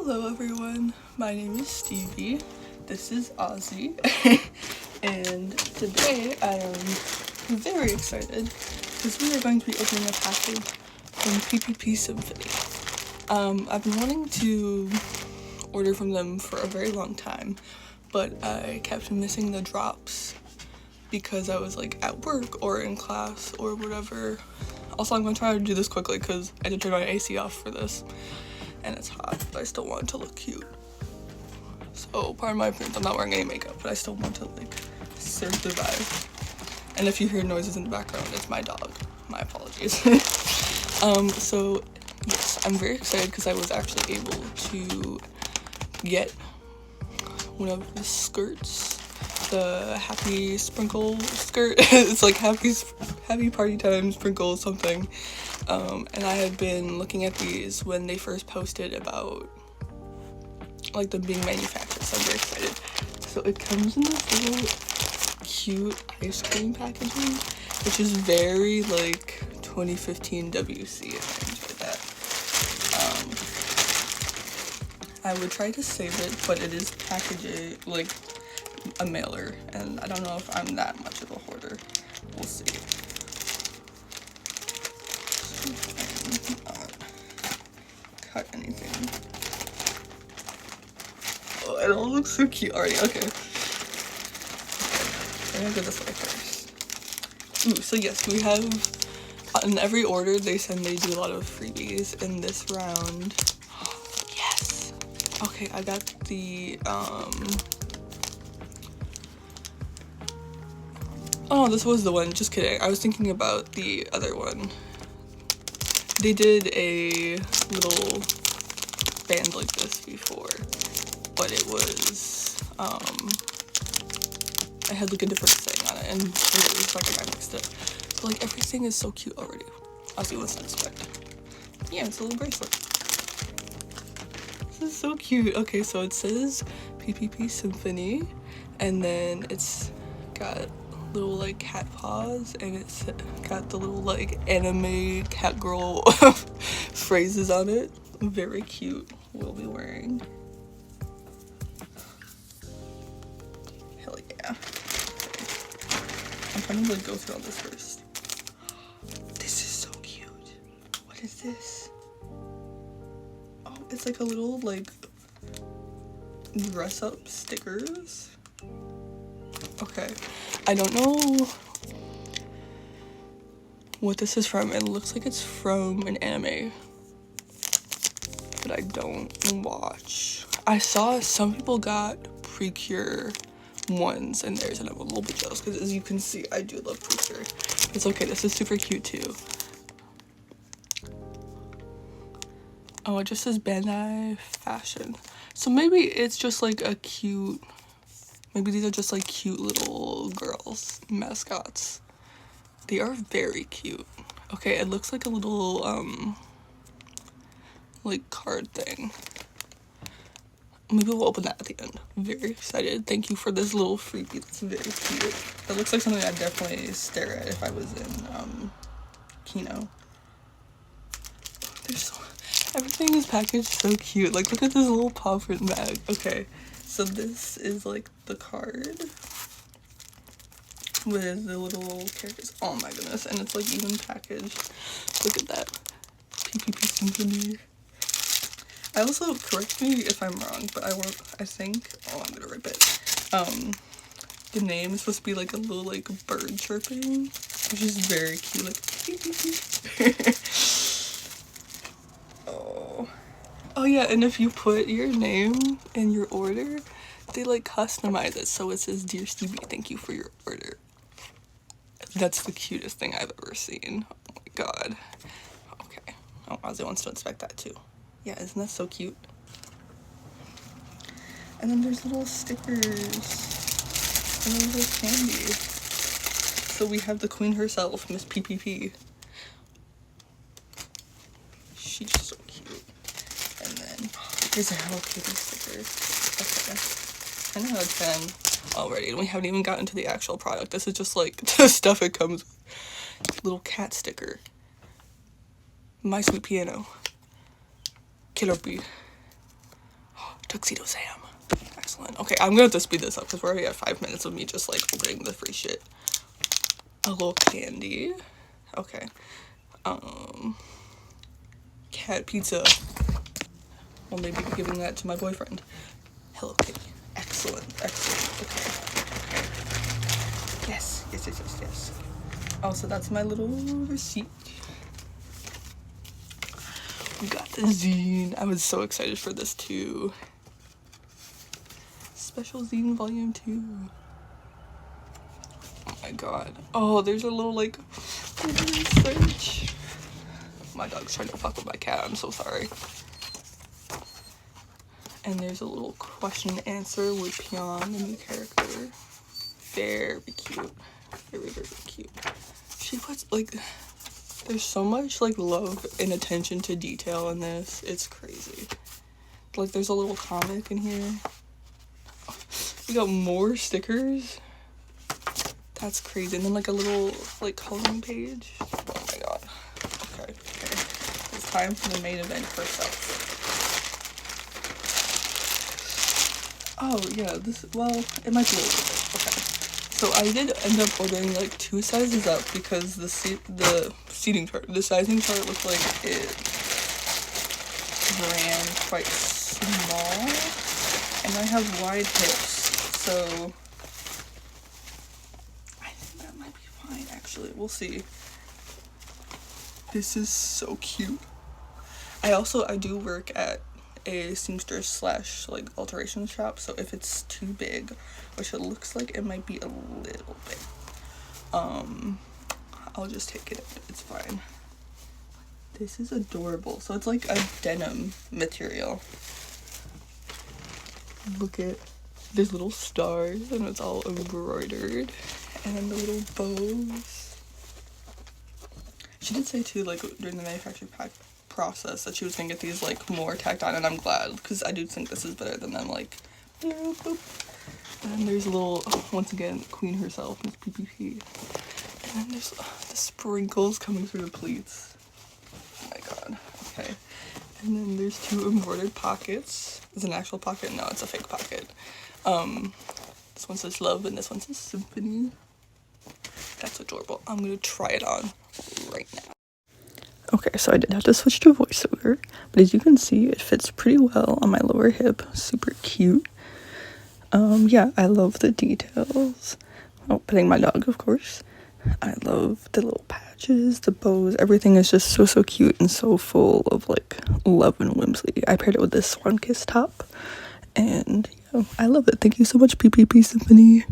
Hello everyone, my name is Stevie, this is Ozzy, and today I am very excited because we are going to be opening a package from pipipi Symphony. I've been wanting to order from them for a very long time, but I kept missing the drops because I was like at work or in class or whatever. Also, I'm going to try to do this quickly because I did turn my AC off for this. And it's hot, but I still want it to look cute. So, pardon my appearance, I'm not wearing any makeup, but I still want to, like, survive. And if you hear noises in the background, it's my dog. My apologies. So, yes, I'm very excited because I was actually able to get one of the skirts, the happy sprinkle skirt. It's like happy party time sprinkle something. And I had been looking at these when they first posted about like them being manufactured, so I'm very excited. So it comes in this little cute ice cream packaging, which is very like 2015 WC, and I enjoyed that. I would try to save it, but it is packaging like a mailer, and I don't know if I'm that much of a hoarder. We'll see. Cut anything. Oh, it all looks so cute already. Okay. I'm gonna go this way first. Ooh, so yes, we have in every order they do a lot of freebies in this round. Yes. Okay, I got the oh, this was the one. Just kidding. I was thinking about the other one. They did a little band like this before, but it was, I had like a different saying on it, and it was like I mixed it. But like everything is so cute already. Ozzy wants to inspect. Yeah, it's a little bracelet. This is so cute. Okay, so it says pipipi Symphony, and then it's got little like cat paws, and it's got the little like anime cat girl phrases on it. Very cute. We'll be wearing. Hell yeah. I'm trying to like go through all this first. This is so cute. What is this? Oh, it's like a little like dress up stickers. Okay, I don't know what this is from. It looks like it's from an anime, but I don't watch. I saw some people got Precure ones in theirs, and I'm a little bit jealous because, as you can see, I do love Precure. It's okay, this is super cute too. Oh, it just says Bandai Fashion. So maybe it's just like a cute... Maybe these are just like cute little girls mascots. They are very cute. Okay, it looks like a little like card thing. Maybe we'll open that at the end. Very excited. Thank you for this little freebie. That's very cute. That looks like something I'd definitely stare at if I was in Kino. Everything is packaged so cute. Like, look at this little paw print bag. Okay. So this is like the card with the little characters. Oh my goodness, and it's like even packaged. Look at that. pipipi Symphony. I also, correct me if I'm wrong, but I think, oh, I'm gonna rip it. The name is supposed to be like a little like bird chirping, which is very cute, like Oh yeah, and if you put your name in your order, they like customize it so it says, "Dear Stevie, thank you for your order." That's the cutest thing I've ever seen. Oh my god. Okay. Oh, Ozzy wants to inspect that too. Yeah, isn't that so cute? And then there's little stickers and a little candy. So we have the queen herself, Miss PPP. She's so cute. And then here's a Hello Kitty sticker. Okay. 10 out of 10 already, and we haven't even gotten to the actual product. This is just like the stuff it comes with. Little cat sticker. My Sweet Piano. Killer Bee. Tuxedo Sam. Excellent. Okay, I'm gonna have to speed this up because we're already at 5 minutes of me just like opening the free shit. A little candy. Okay. Cat pizza. Well, maybe giving that to my boyfriend. Hello Kitty. Excellent. Excellent. Okay. Yes. Yes, yes, yes, yes. Oh, so that's my little receipt. We got the zine. I was so excited for this too. Special zine volume 2. Oh my god. Oh, there's a little like research. My dog's trying to fuck with my cat. I'm so sorry. And there's a little question and answer with Pion, the new character. Very cute. Very, very cute. She puts like, there's so much like love and attention to detail in this. It's crazy. Like there's a little comic in here. We got more stickers. That's crazy. And then like a little like coloring page. Oh my god. Okay. It's time for the main event herself. Oh yeah, well, it might be a little bit. Okay. So I did end up ordering like 2 sizes up because the sizing chart looked like it ran quite small, and I have wide hips, so I think that might be fine actually. We'll see. This is so cute. I do work at a seamstress / like alteration shop, so if it's too big, which it looks like it might be a little bit, I'll just take it. It's fine. This is adorable. So it's like a denim material. Look at, there's little stars and it's all embroidered, and then the little bows. She did say too, like during the manufacturing process, that she was gonna get these like more tacked on, and I'm glad because I do think this is better than them like boop, boop. And there's a little, once again, queen herself, Miss Pipipi. And then there's the sprinkles coming through the pleats. Oh my god. Okay. And then there's 2 embroidered pockets. Is it an actual pocket? No, it's a fake pocket. This one says love and this one says symphony. That's adorable. I'm gonna try it on right now. Okay, so I did have to switch to voiceover, but as you can see, it fits pretty well on my lower hip. Super cute. Yeah, I love the details. Oh, petting my dog, of course. I love the little patches, the bows, everything is just so cute and so full of like love and whimsy. I paired it with this Swan Kiss top, and yeah, I love it. Thank you so much, PPP Symphony.